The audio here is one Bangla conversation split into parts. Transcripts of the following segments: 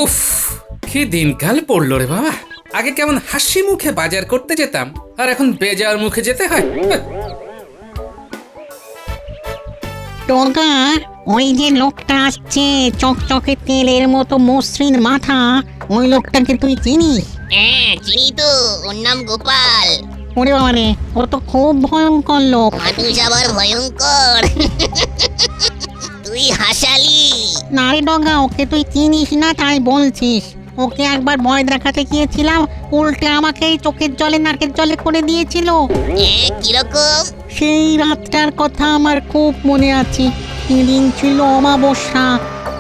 উফ, কি দিনকাল পড়লো রে বাবা। আগে কেমন হাসি মুখে বাজার করতে যেতাম, আর এখন বেজার মুখে যেতে হয়। টোকা, ওই যে লোকটা আসছে চকচকে তেলের মতো মসৃণ মাথা, ওই লোকটাকে তুই চিনিস? হ্যাঁ চিনি তো, ওর নাম গোপাল। ওরে বাবা রে, ও তো খুব ভয়ঙ্কর লোক। মানুষ আবার ভয়ঙ্কর। তুই হাসালি। না রে ডগা, ওকে তুই চিনিস না তাই বলছিস। ওকে একবার ভয় দেখাতে গিয়েছিলাম, উল্টে আমাকে চোখের জলে নাকের জলে করে দিয়েছিল। কিরকম? সেই রাতটার কথা আমার খুব মনে আছে। সেদিন ছিল অমাবস্যা,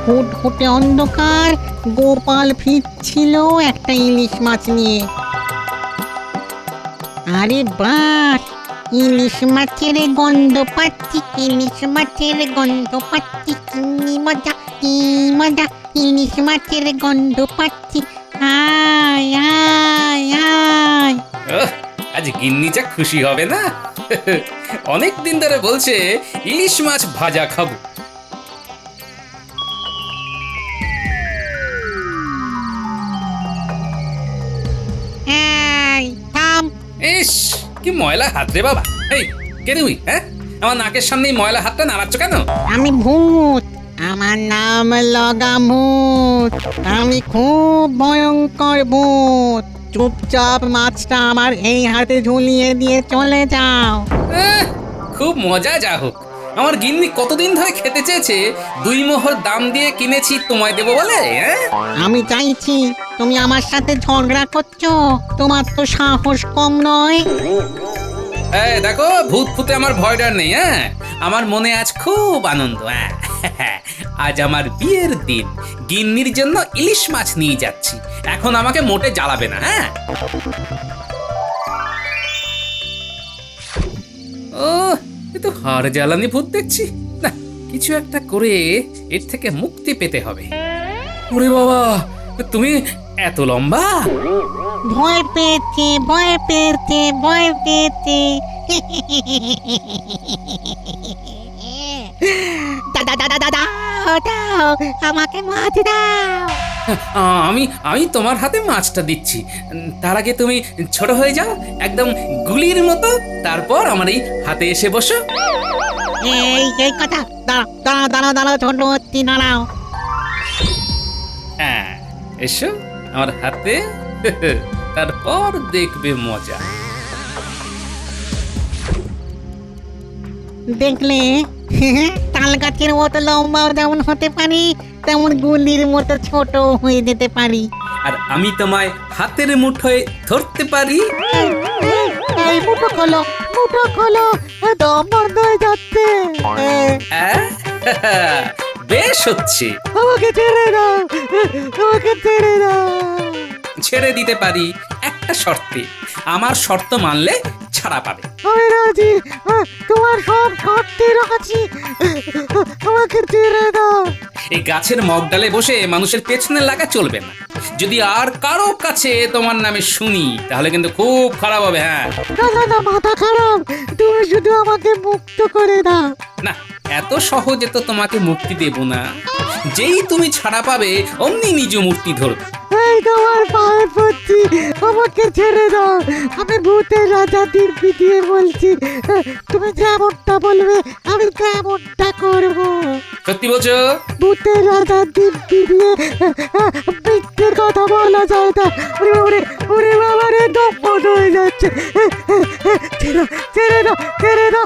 ফুটফুটে অন্ধকার। গোপাল ফিরছিল একটা ইলিশ মাছ নিয়ে। আরে বাস, ইলিশ মাছের গন্ধ পাচ্ছি, ইলিশ মাছের গন্ধ পাচ্ছি, কি মজা কি মজা, ইলিশ মাছের গন্ধ পাচ্ছি। আয় আয় আয়। ওহ, আজ গিন্নি যা খুশি হবে না। অনেক দিন ধরে বলছে ইলিশ মাছ ভাজা খাবো। এই থাম। ইস, কি ময়লা হাত রে বাবা। এই কে তুই? হ্যাঁ, আমার নাকের সামনে এই ময়লা হাতটা নাড়াচ্ছ কেন? আমি ভূত, আমার নাম লগামুত। আমি খুব ভয়ঙ্কর ভূত। চুপচাপ মাছটা আমার এই হাতে ঝুলিয়ে দিয়ে চলে যাও। আহ, খুব মজা। যা হোক, আমার গিন্নি কতদিন ধরে খেতে চেয়েছে, 2 মোহর দাম দিয়ে কিনেছি তোমায় দেবো বলে। হ্যাঁ, আমি চাইছি তুমি আমার সাথে ঝগড়া করছো, তোমার তো সাহস কম নয়। এই দেখো, ভূত ফুতে আমার ভয় ডর নেই। হ্যাঁ, আমার মনে আজ খুব আনন্দ। আজ আমার বিয়ের দিন, গিন্নির জন্য ইলিশ মাছ নিয়ে যাচ্ছি। এখন আমাকে মোটে জ্বালাবে না। হ্যাঁ, ও, এ তো হাড় জ্বালানি ভূত দেখছি। না, কিছু একটা করে এর থেকে মুক্তি পেতে হবে। ওরে বাবা, তুমি এত লম্বা! ভয় পেয়েছে ভয় পেয়েছে ভয় পেয়েছে। দাদা দাদা দাদা, দাও আমাকে মাছ দাও। আমি তোমার হাতে মাছটা দিচ্ছি। তার আগে তুমি ছোট হয়ে যাও, একদম গুলির মতো। তারপর আমার এই হাতে এসে বসো। এই কথা, দাঁড়াও দাঁড়াও দাঁড়াও দাঁড়াও, ছোট হচ্ছি, দাঁড়াও। হ্যাঁ, এসো আমার হাতে। তারপর দেখবে মজা। দেখলে, তাল গাছের মতো লম্বাও যেমন হতে পারি, তেমন গুলির মতো ছোট হয়ে যেতে পারি। আর আমি তোমায় হাতের মুঠোয় ধরতে পারি। এই মুঠো খোলো, মুঠো খোলো, দম বন্ধ হয়ে যাচ্ছে। হ্যাঁ, বেশ হচ্ছে। আমাকে ছেড়ে দাও, আমাকে ছেড়ে দাও। ছেড়ে দিতে পারি একটা শর্তে। আমার শর্ত মানলে ছাড়া পাবে। আমি রাজি, তোমার সব শর্তে রাজি। আমাকে ছেড়ে দাও। এই গাছের মগডালে বসে মানুষের পেছনে লাগা চলবে না। যদি আর কারো কাছে তোমার নামে শুনি, তাহলে কিন্তু খুব খারাপ হবে। হ্যাঁ, না না না, মাথা খারাপ। তুমি শুধু আমাকে মুক্ত করে দাও। না, এত সহজে তো তোমাকে মুক্তি দেব না। যেই তুমি ছাড়া পাবে, অমনি নিজ মূর্তি ধরবে। এই তোমার পায়ে পড়ছি, আমাকে ছেড়ে দাও। আমি ভূতের রাজা দিব্যি দিয়ে বলছি, তুমি যেমনটা বলবে আমি তেমনটা করবো। সত্যি বলছো? ভূতের রাজা দিব্যি দিয়ে মিথ্যের কথা বলা যায় না। ওরে বাবা রে, দম বন্ধ হয়ে যাচ্ছে। ছেড়ে ছেড়ে দাও, ছেড়ে দাও।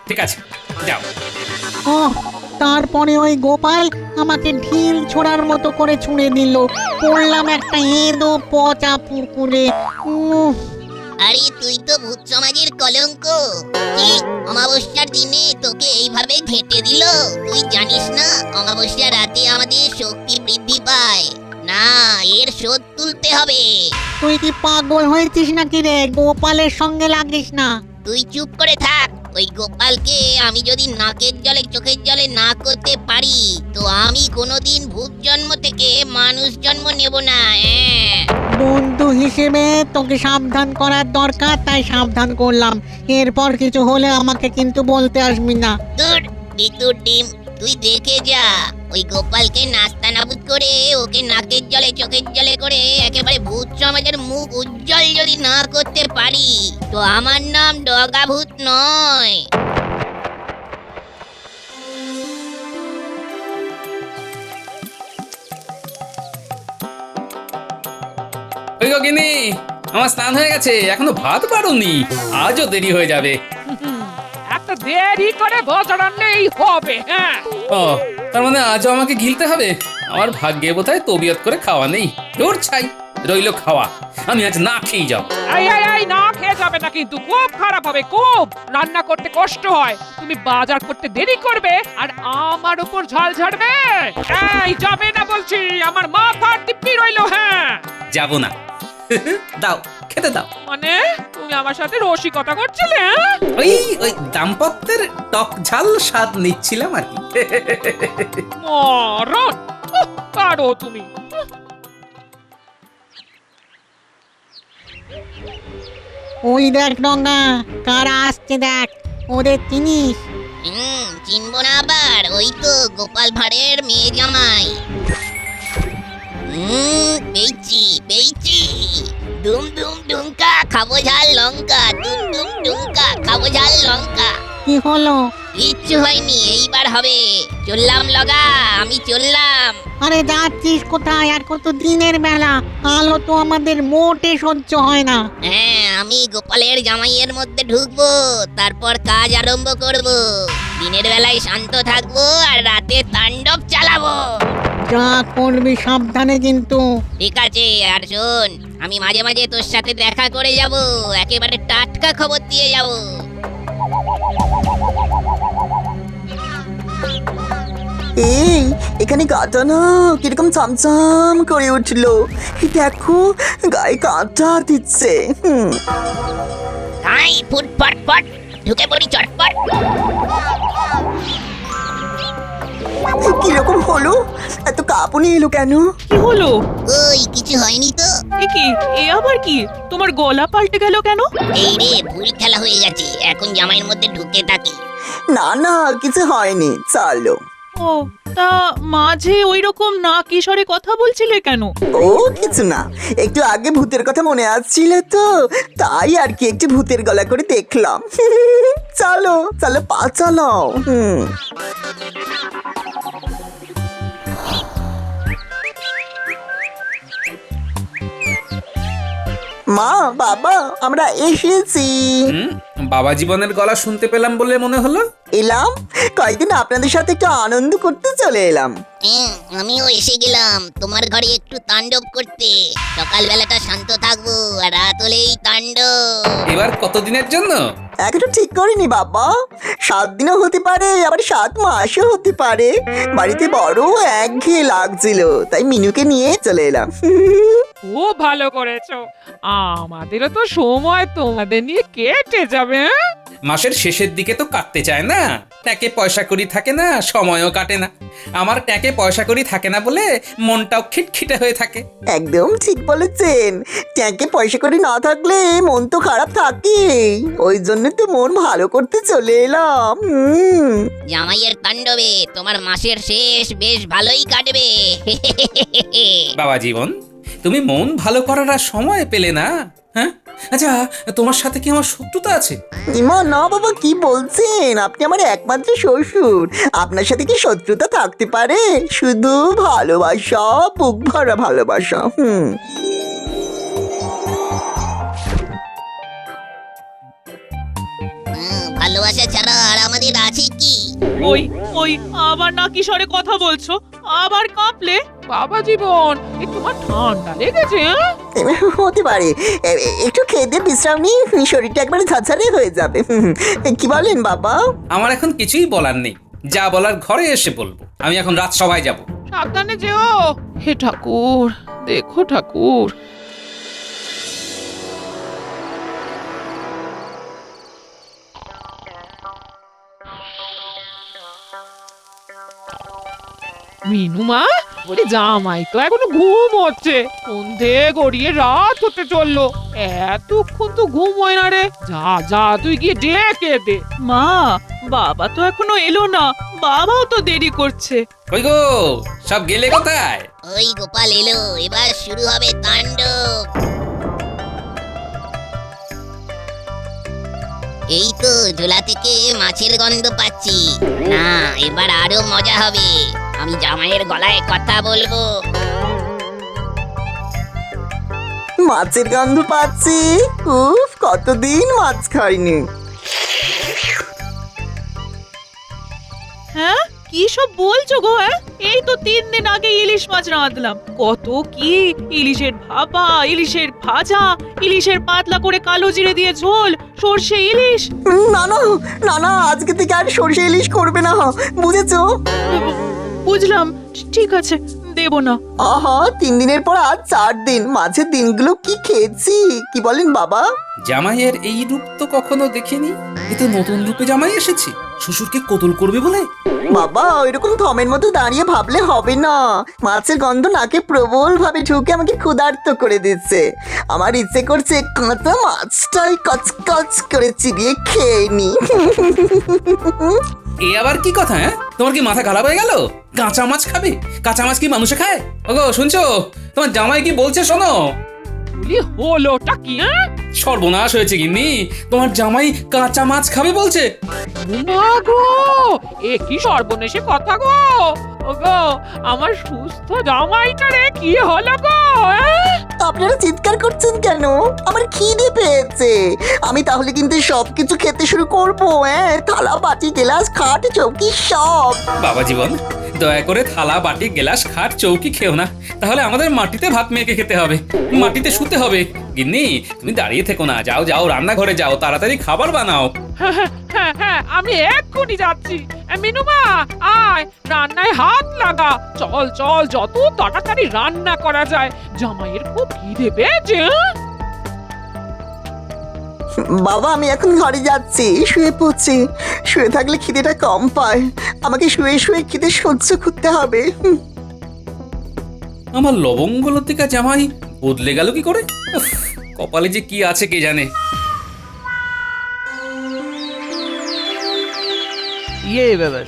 ঠিক আছে, যাও। ও, তারপরে ওই গোপাল আমাকে ঢিল ছোড়ার মতো করে ছুঁড়ে দিল। পড়লাম একটা এঁদো পচা পুকুরে। আরে তুই তো ভূত সমাজের কলঙ্ক। কি অমাবস্যার দিনে তোকে এইভাবে ঘেঁটে দিল? তুই জানিস না অমাবস্যা রাতে আমাদের শক্তি বৃদ্ধি পায়। না, এর শোধ তুলতে হবে। তুই কি পাগল হয়েছিস নাকি রে? গোপালের সঙ্গে লাগিস না। তুই চুপ করে থাক। ওই গোপালকে আমি যদি নাকের জলে চোখের জলে না করতে পারি, তো আমি কোনোদিন ভূত জন্ম থেকে মানুষ জন্ম নেব না। বন্ধু হিসেবে তোকে সাবধান করার দরকার, তাই সাবধান করলাম। এরপর কিছু হলে আমাকে কিন্তু বলতে আসবি না। দূর, বিতুর ডিম, তুই দেখে যা। ওই গোপালকে নাস্তানাবুদ করে ওকে নাকের জলে চোখের জলে করে একেবারে ভূত সমাজের মুখ উজ্জ্বল যদি না করতে পারি তো আমার নাম ডগা ভূত নয়। ওই গো গিন্নি, আমার স্নান হয়ে গেছে, এখনো ভাত বাড়ুনি, আজও দেরি হয়ে যাবে। একটা দেরি করে বছর আনলেই হবে। হ্যাঁ, ও, তার মানে আজও আমাকে গিলতে হবে? আমার ভাগ্যে বোধহয় তবিয়ত করে খাওয়া নেই। দূর ছাই, রইলো খাওয়া, আমি আজ না খেয়ে যাব। এই না খেয়ে যাবে না, কিন্তু খুব খারাপ হবে, খুব। রান্না করতে কষ্ট হয়, তুমি বাজার করতে দেরি করবে আর আমার উপর ঝাল ঝাড়বে। এই যাবে না বলছি, আমার মাথার টিপ্পি রইলো। হ্যাঁ, যাব না। দাও, খেতে দাও। মানে তুমি আমার সাথে রসিকতা করছিলে? হ্যাঁ? ওই দাম্পত্যের টক ঝাল স্বাদ নিচ্ছিলাম আর কি। মরণ, পারো তুমি। ওই দেখ ডঙ্গা, কারা আসছে দেখ, ওদের চিনিস? চিনবো না আবার, ওই তো গোপাল ভাঁড়ের মেয়ে জামাই। পেয়েছি পেয়েছি। ডুম ডুম ডুমকা খাবো ঝাল লঙ্কা, ডুম ডুম ডুমকা খাবো ঝাল লঙ্কা। কি হলো? কিচ্ছু হয়নি, এইবার হবে। চললাম লগা, আমি চললাম। আরে যাচ্ছিস কোথায়? আর কত দিনের বেলা, আলো তো আমাদের মোটে সহ্য হয় না। হ্যাঁ, আমি গোপালের জামাইয়ের মধ্যে ঢুকবো, তারপর কাজ আরম্ভ করব। দিনের বেলায় শান্ত থাকবো আর রাতে তাণ্ডব চালাবো। যা করবি সাবধানে কিন্তু। ঠিক আছে, আর শোন, আমি মাঝে মাঝে তোর সাথে দেখা করে যাব, একেবারে টাটকা খবর দিয়ে যাব। এই এখানে গাটা না কিরকম চামচাম করে উঠলো, দেখো গায়ে কাঁটা দিচ্ছে। হাই ফুট ফট ফট, ঢুকে পড়ি চটপট। কিরকম হলো? এত কাঁপুনি এলো কেন? কি হলো? ওই কিছু হয়নি তো। এ কি? এ আবার কি? তোমার গলা পাল্টে গেল কেন? এই রে, ভুল খেলা হয়ে গেছে, এখন জামাইয়ের মধ্যে ঢুকে থাকি। না না, কিছু হয়নি, চলো। ও, তা মাঝে ওই রকম না কিশোরে কথা বলছিলে কেন? ও কিছু না, একটু আগে ভূতের কথা মনে আসছিল তো, তাই আর কি একটু ভূতের গলা করে দেখলাম। চলো চলো, পা চালাও। মা বাবা, আমরা এসেছি। বাবা জীবনের গলা শুনতে পেলাম বলে মনে হলো। এলাম, কয়েকদিন আপনাদের সাথে একটু আনন্দ করতে চলে এলাম। আমিও এসে গেলাম তোমার ঘরে একটু তাণ্ডব করতে। সকালবেলাটা শান্ত থাকবো আর রাত হলেই তাণ্ডব। এবার কতদিনের জন্য? এখনো ঠিক করিনি বাবা, 7 দিনও হতে পারে, আবার 7 মাসও হতে পারে। বাড়িতে বড় একঘেয়ে লাগছিল, তাই মিনুকে নিয়ে চলে এলাম। খুব ভালো করেছো, আমাদেরও তো সময় তোমাদের নিয়ে কেটে যাবে। হ্যাঁ? মাসের শেষের দিকে তো কাটতে চায় না, ট্যাঁকে পয়সা কড়ি থাকে না, সময়ও কাটে না। আমার ট্যাঁকে পয়সা কড়ি থাকে না বলে মনটাও খিটখিটে হয়ে থাকে। একদম ঠিক বলেছেন, ট্যাঙ্কে পয়সা করে না থাকলে মন তো খারাপ থাকে, ওই জন্য তো মন ভালো করতে চলে এলাম। জামাইয়ের তাণ্ডবে তোমার মাসের শেষ বেশ ভালোই কাটবে। বাবা জীবন, তুমি মন ভালো করার আর সময় পেলে না? হ্যাঁ, আচ্ছা, তোমার সাথে কি আমার শত্রুতা আছে? ইমা না বাবা, কি বলছেন? আপনি আমার একমাত্র শ্বশুর, আপনার সাথে কি শত্রুতা থাকতে পারে? শুধু ভালোবাসা, বুক ভরা ভালোবাসা। ভালোবাসা ছাড়া আর আমাদের আছে কি? ওই ওই আবার না কিশোরে কথা বলছো, আবার কাঁপলে? বাবা জীবন, এ তোমার ঠান্ডা লেগেছে? হ্যাঁ? হতে পারে, একটু খেতে বিশ্রাম নিই, শরীরটা একবারে ঝাঝারে হয়ে যাবে। কি বলেন বাবা? আমার এখন কিছুই বলার নেই, যা বলার ঘরে এসে বলবো। আমি এখন রাত সভায় যাব। সাবধানে যেও। হে ঠাকুর, দেখো ঠাকুর। মিনুমা, ওরে জামাই তো এখনো ঘুম হচ্ছে, সন্ধে গড়িয়ে রাত হতে চললো, এতক্ষণ তো ঘুম হয় না রে। যা যা, তুই গিয়ে ডেকে দে। মা, বাবা তো এখনো এলো না, বাবাও তো দেরি করছে। কই গো, সব গেলে কোথায়? ওই গোপাল এলো, এবার শুরু হবে তাণ্ডব। এই তো ঝোলা থেকে মাছের গন্ধ পাচ্ছি। না, এবার আরো মজা হবে। আমি জামাইয়ের গলায় কথা বলবো। মাছের গন্ধ পাচ্ছি। উফ, কতদিন মাছ খাইনি। হ্যাঁ, কি সব বলছো গো? হ্যাঁ, এই তো 3 দিন আগে ইলিশ মাছ রাঁধলাম। কত কি, ইলিশের ভাপা, ইলিশের ভাজা, ইলিশের পাতলা করে কালো জিরে দিয়ে ঝোল, সর্ষে ইলিশ। না না না না, আজকে থেকে আর সর্ষে ইলিশ করবে না, বুঝেছো? বুঝলাম, ঠিক আছে, দেব না। আহা, 3 দিনের পর আজ 4 দিন, মাঝের দিনগুলো কি খেয়েছি, কি বলেন বাবা? জামাইয়ের এই রূপ তো কখনো দেখিনি। এ তো নতুন রূপে জামাই এসেছে, শ্বশুরকে কতল করবে বলে। বাবা, ওইরকম থমের মতো দাঁড়িয়ে ভাবলে হবে না। মাছের গন্ধ নাকে প্রবল ভাবে ঢুকে আমাকে ক্ষুধার্ত করে দিচ্ছে। আমার ইচ্ছে করছে কাঁচা মাছটাই কচকচ করে চিবিয়ে খেয়ে নি। এ আবার কি কথা? হ্যাঁ, তোমার কি মাথা খারাপ হয়ে গেল? কাঁচা মাছ খাবে? কাঁচা মাছ কি মানুষে খায়? ওগো শুনছো, তোমার জামাই কি বলছে শোনো। বলি হলোটা কি? হ্যাঁ, সর্বনাশ হয়েছে গিন্নি, তোমার জামাই কাঁচা মাছ খাবে বলছে। মা গো, এ কি সর্বনেশে কথা গো। ওগো, আমার সুস্থ জামাইটা রে কি হলো গো? হ্যাঁ? আপনারা চিৎকার করছেন কেন? আমার খিদে পেয়েছে। আমি তাহলে কিন্তু সবকিছু খেতে শুরু করবো। হ্যাঁ, থালা বাটি গ্লাস খাট চৌকি সব। বাবা জীবন, দয়া করে থালা বাটি গ্লাস খাট চৌকি খেও না, তাহলে আমাদের মাটিতে ভাত মেখে খেতে হবে, মাটিতে শুতে হবে। গিন্নি, তুমি দাঁড়িয়ে থেকো না, যাও যাও রান্নাঘরে যাও, তাড়াতাড়ি খাবার বানাও। হ্যাঁ হ্যাঁ, আমি এক্ষুনি যাচ্ছি। মিনুমা, আয় রান্নায় হাত লাগা। চল চল, যত তাড়াতাড়ি রান্না করা যায়, জামাইয়ের খুব খিদে পেয়েছে। হ্যাঁ? বাবা, আমি এখন ঘরে যাচ্ছি, শুয়ে পড়ছি। শুয়ে থাকলে খিদেটা কম পায়। আমাকে শুয়ে শুয়ে খিদে সহ্য করতে হবে। আমার লবঙ্গলতিকা জামাই বদলে গেল কি করে? উফ, কপালে যে কি আছে কে জানে।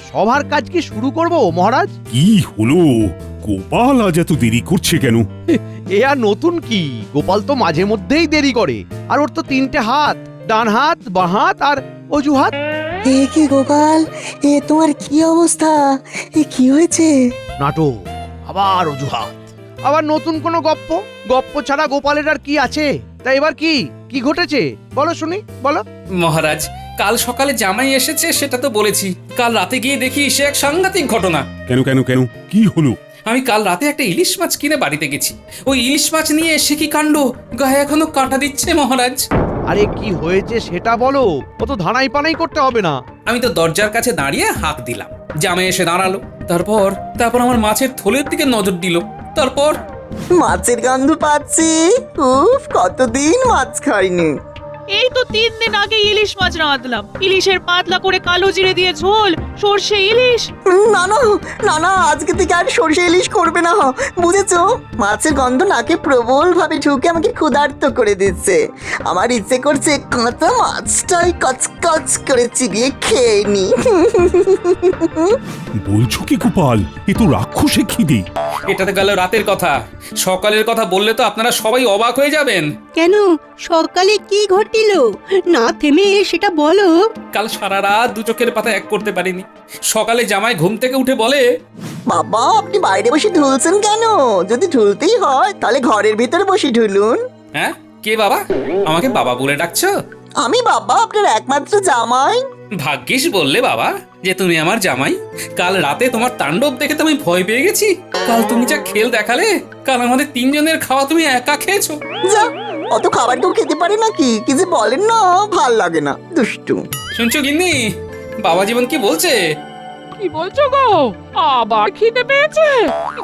সভার কাজ কি শুরু করব মহারাজ? কি হলো? গোপাল আজ এত দেরি করছে কেন? এ আর নতুন কি, গোপাল তো মাঝে মধ্যেই দেরি করে। আর ওর তো 3টে হাত, ডান হাত, বাঁ হাত আর অজুহাত। এ কি গোপাল, এ তোমার কি অবস্থা? এ কি হয়েছে? নাটক, আবার অজুহাত, আবার নতুন কোনো গপ্প। গপ্প ছাড়া গোপালের আর কি আছে? তা এবার কি কি ঘটেছে বলো শুনি, বলো। মহারাজ, কাল সকালে জামাই এসেছে সেটা তো বলেছি, কাল রাতে গিয়ে দেখি সে এক সাংঘাতিক ঘটনা। কেন কেন কেন, কি হলো? আমি কাল রাতে একটা ইলিশ মাছ কিনে বাড়িতে গেছি, ওই ইলিশ মাছ নিয়ে এসে কি কাণ্ড, গায়ে এখনো কাঁটা দিচ্ছে মহারাজ। আরে কি হয়েছে সেটা বলো, অত ধানাই পানাই করতে হবে না। আমি তো দরজার কাছে দাঁড়িয়ে হাঁক দিলাম, জামাই এসে দাঁড়ালো। তারপর তারপর আমার মাছের থলের দিকে নজর দিল। তারপর মাছের গন্ধ পাচ্ছি। উফ, কতদিন মাছ খাইনি। এই তো 3 দিন আগে ইলিশ মাছ রাঁধলাম, ইলিশের পাতলা করে কালো জিরে দিয়ে ঝোল, সর্ষে ইলিশ। না না না না, আজকে থেকে আর সর্ষে ইলিশ করবে না, বুঝেছো? মাছের গন্ধ নাকে প্রবল ভাবে ঢুকে আমাকে ক্ষুধার্ত করে দিচ্ছে। আমার ইচ্ছে করছে কাঁচা মাছটাই কচকচ করে চিবিয়ে খেয়ে নি। বলছো কি গোপাল, এ তো রাক্ষসে খিদে। এটা তো গেল রাতের কথা, সকালের কথা বললে তো আপনারা সবাই অবাক হয়ে যাবেন। কেন, সকালে কি ঘটিল না থেমে সেটা বলো। কাল সারা রাত দু চোখের পাতা এক করতে পারিনি। সকালে জামাই ঘুম থেকে উঠে বলে, বাবা, আপনি বাইরে বসে ঢুলছেন কেন? যদি ঢুলতেই হয় তাহলে ঘরের ভিতরে বসে ঢুলুন। হ্যাঁ, কে বাবা? আমাকে বাবা বলে ডাকছো? আমি বাবা, আপনার একমাত্র জামাই। ভাগ্যিস বললে বাবা যে তুমি আমার জামাই। কাল রাতে তোমার তাণ্ডব দেখে তো আমি ভয় পেয়ে গেছি। কাল তুমি যা খেল দেখালে, কাল আমাদের 3 জনের খাওয়া তুমি একা খেয়েছো। যা, অত খাবার কেউ খেতে পারে নাকি? কি যে বলেন না, ভাল লাগে না, দুষ্টু। শুনছো গিন্নি, বাবা জীবন কি বলছে? কি বলছো গো? আবার খিদে পেয়েছে?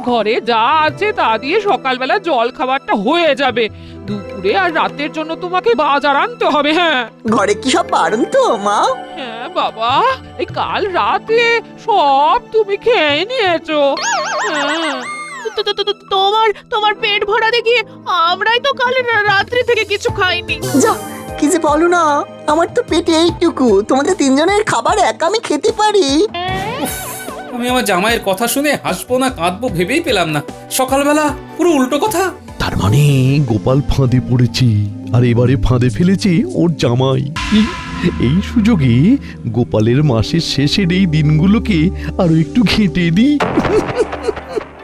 ঘরে যা আছে তা দিয়ে সকালবেলা জল খাবারটা হয়ে যাবে। দুপুরে আর রাতের জন্য তোমাকে বাজার আনতে হবে। হ্যাঁ ঘরে কি সব পারুন তো মা? হ্যাঁ বাবা, এই কাল রাতে সব তুমি খেয়ে নিয়েছো। হ্যাঁ তোমার পেট ভরা দেখিয়ে আমরাই তো কাল রাত্রি থেকে কিছু খাইনি। যা কি যে বলো না, আমার তো পেটে এইটুকু, তোমাদের তিনজনের খাবার একা আমি খেতে পারি? আমি আমার জামাইয়ের কথা শুনে হাসবো না কাঁদবো ভেবেই পেলাম না। সকালবেলা পুরো উল্টো কথা। তার মানে গোপাল ফাঁদে পড়েছে, আর এবারে ফাঁদে ফেলেছে ওর জামাই। এই সুযোগে গোপালের মাসের শেষের এই দিনগুলোকে আরো একটু ঘেঁটে দিই।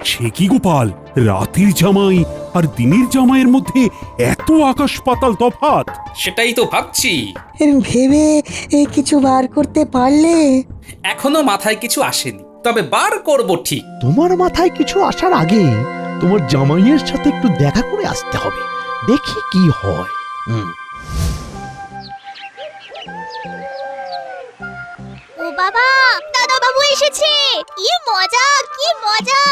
সে কি গোপাল, রাতের জামাই আর দিনের জামাইয়ের মধ্যে এত আকাশ পাতাল তফাৎ? সেটাই তো ভাবছি। ভেবে কিছু বার করতে পারলে? এখনো মাথায় কিছু আসেনি, তবে বার করব ঠিক। তোমার মাথায় কিছু আসার আগে তোমার জামাইয়ের সাথে একটু দেখা করে আসতে হবে, দেখি কি হয়। ও বাবা, দাদা বাবু এসেছে! কি মজা, কি মজা!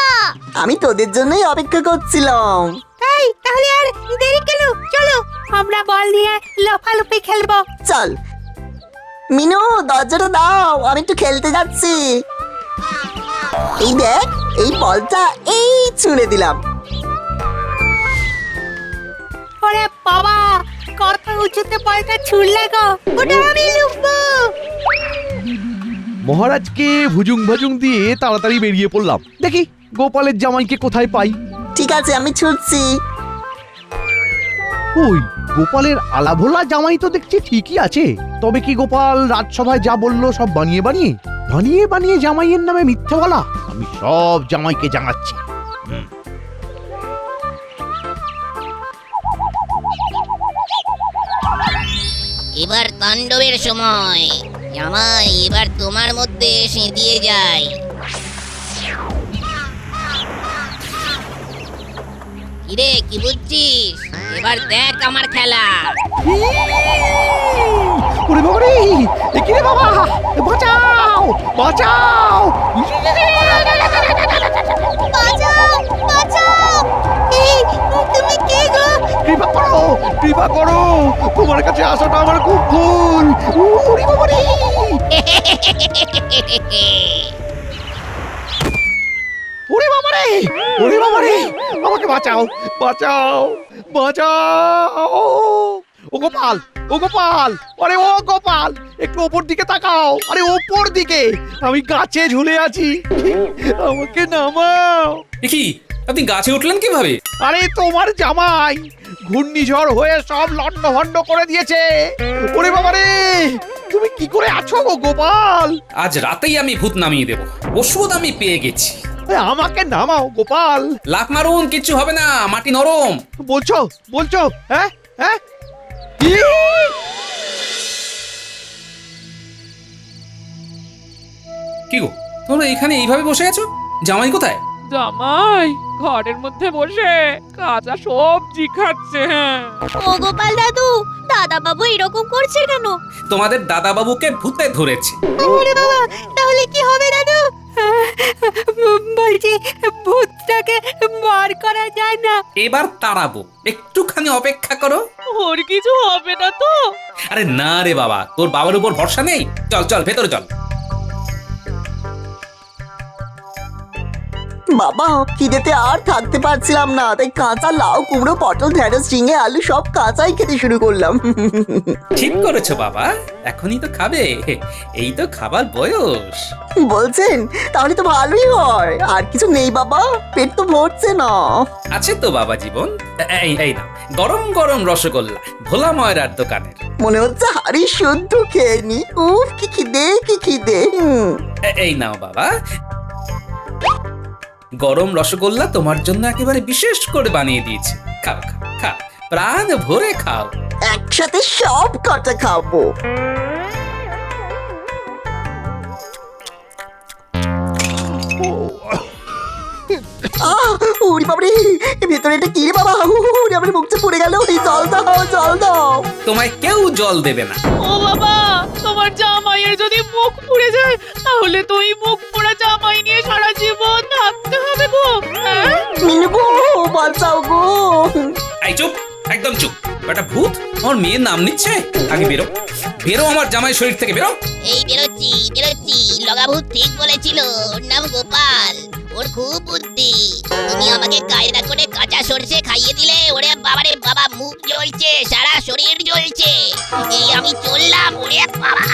আমি তোদের জন্যই অপেক্ষা করছিলাম। তাই তাহলে আর দেরি কেন? চলো আমরা বল নিয়ে লাফালাফি খেলবো। চল মিনু, দরজাটা দাও, আমি একটু খেলতে যাচ্ছি। এই দেখ, এই বলটা এই ছুঁড়ে দিলাম। ওরে বাবা, কত উঁচুতে বলটা ছুড়লে গো! ওটা আমি লুকবো। মহারাজকে ভুজুং ভাজুং দিয়ে তাড়াতাড়ি বেরিয়ে পড়লাম। দেখি গোপালের জামাইকে কোথায় পাই। ঠিক আছে, আমি ছুটছি। ওই গোপালের আলাভোলা জামাই তো দেখছি ঠিকই আছে। তবে কি গোপাল রাজসভায় যা বললো সব বানিয়ে বানিয়ে জামাইয়ের নামে মিথ্যে বলা? আমি সব জামাইকে জানাচ্ছি। এবার তাণ্ডবের সময়। জামাই, এবার তোমার মধ্যে সেঁধিয়ে যায়। কিরে, কি বুঝছিস? এবার দেখ আমার খেলা। ওরে বাবা রে, এ কি রে বাবা, বাঁচাও বাঁচাও! বাঁচাও, বাঁচাও! এই তুমি কে গো? কৃপা করো, তোমার কাছে আসাটা আমার খুব ভুল। ওরে বাবা রে! ওরে বাবা রে, ওরে বাবা রে, আমাকে বাঁচাও বাঁচাও বাঁচাও! ও গোপাল, ও গোপাল, আরে ও গোপাল, একটু ওপর দিকে তাকাও। আরে ওপর দিকে, আমি গাছে ঝুলে আছি, আমাকে নামাও। এ কি, আপনি গাছে উঠলেন কিভাবে? আরে তোমার জামাই ঘূর্ণিঝড় হয়ে সব লন্ডভন্ড করে দিয়েছে। ওরে বাবা রে, তুমি কি করে আছো গো গোপাল? আজ রাতেই আমি ভূত নামিয়ে দেব। ওষুধ আমি পেয়ে গেছি। আমাকে নামাও গোপাল। লাফ মারুন, কিচ্ছু হবে না, মাটি নরম। বলছো বলছো? হ্যাঁ হ্যাঁ, কি গো, তোমরা এখানে এইভাবে বসে আছো? জামাই কোথায়? জামাই ঘরের মধ্যে বসে কাঁচা সবজি খাচ্ছে। হ্যাঁ ও গোপাল দাদু, দাদা বাবু এরকম করছে কেন? তোমাদের দাদাবাবুকে ভূতে ধরেছে। ওরে বাবা, তাহলে কি হবে দাদু? বলছি ভূতটাকে বার করা যায় না? এবার তাড়াবো, একটুখানি অপেক্ষা করো। ওর কিছু হবে না তো? আরে না রে বাবা, তোর বাবার উপর ভরসা নেই? চল চল ভেতরে চল। বাবা, খিদেতে আর থাকতে পারছিলাম না, তাই কাঁচা লাউ, কুমড়ো, পটল, ঢেঁড়স, ঝিঙে, আলু সব কাঁচাই খেতে শুরু করলাম। ঠিক করেছো বাবা, এখনই তো খাবে, এই তো খাবার বয়স। বলছেন? তাহলে তো ভালোই হয়। আর কিছু নেই বাবা, পেট তো ভরছে না। আছে তো বাবা জীবন, এই না গরম গরম রসগোল্লা, ভোলা ময়রার দোকানের। মনে হচ্ছে হাড়ি শুদ্ধ খেয়ে নি। উফ, কি খিদে, কি খিদে। এই নাও বাবা, গরম রসগোল্লা তোমার জন্য একেবারে বিশেষ করে বানিয়ে দিয়েছি। খাও খাও খাও, প্রাণ ভরে খাও। একসাথে সব কটা খাবো। উড়ি বাবরে, ভেতরে এটা কি রে বাবা? উড়ি আমার মুখটা পড়ে গেল। জল দাও, জল দাও। তোমায় কেউ জল দেবে না। ও বাবা, তোমার জামাইয়ের যদি মুখ পুড়ে যায় তাহলে তো এই মুখ পোড়া জামাই নিয়ে সারা জীবন থাকতে হবে গো হ্যাঁ? মিনু গো, বাঁচাও গো। এই চুপ, একদম চুপ। বেটা ভূত আমার মেয়ের নাম নিচ্ছে। আগে বেরো, বেরো আমার জামাই শরীর থেকে, বেরো। এই বেরোচ্ছি বেরোচ্ছি, লগাভূত ঠিক বলেছিল, ওর নাম গোপাল, ওর খুব বুদ্ধি। তুমি আমাকে কায়দা করে কাঁচা সরষে খাইয়ে দিলে, ওরে বাবারে বাবা, মুখ জ্বলছে, সারা শরীর জ্বলছে। এই আমি চললাম, ওরে বাবা।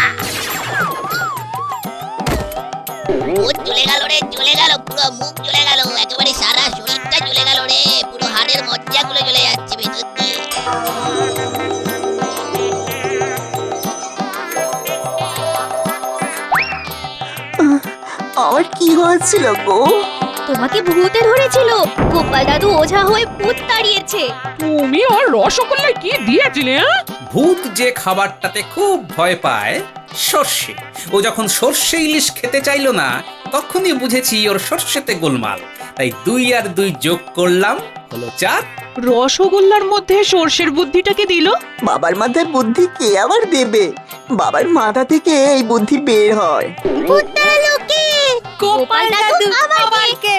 ও চলে গেল রে, চলে গেল, পুরো মুখ চলে গেল, একেবারে সারা শরীরটা চলে গেল রে, পুরো হাড়ের মজ্জাগুলো চলে যাচ্ছে ভেতর দিয়ে। আমার কি হয়েছিল গো? তোমাকে ভূতে ধরেছিল, গোপাল দাদু ওঝা হয়ে ভূত তাড়িয়েছে। তুমি ওর রসগোল্লায় কি দিয়েছিলে হ্যাঁ? ভূত যে খাবারটাতে খুব ভয় পায়, সর্ষে, ও যখন সর্ষে ইলিশ খেতে চাইলো না, তখনই বুঝেছি ওর সর্ষেতে গোলমাল। তাই 2 আর 2 যোগ করলাম, হলো 4। রসগোল্লার মধ্যে সর্ষের বুদ্ধিটাকে দিল। বাবার মাথায় বুদ্ধি কে আবার দেবে? বাবার মাথা থেকে এই বুদ্ধি বের হয়। ভূত তাড়ালো কে? গোপাল দাদু আমাকে।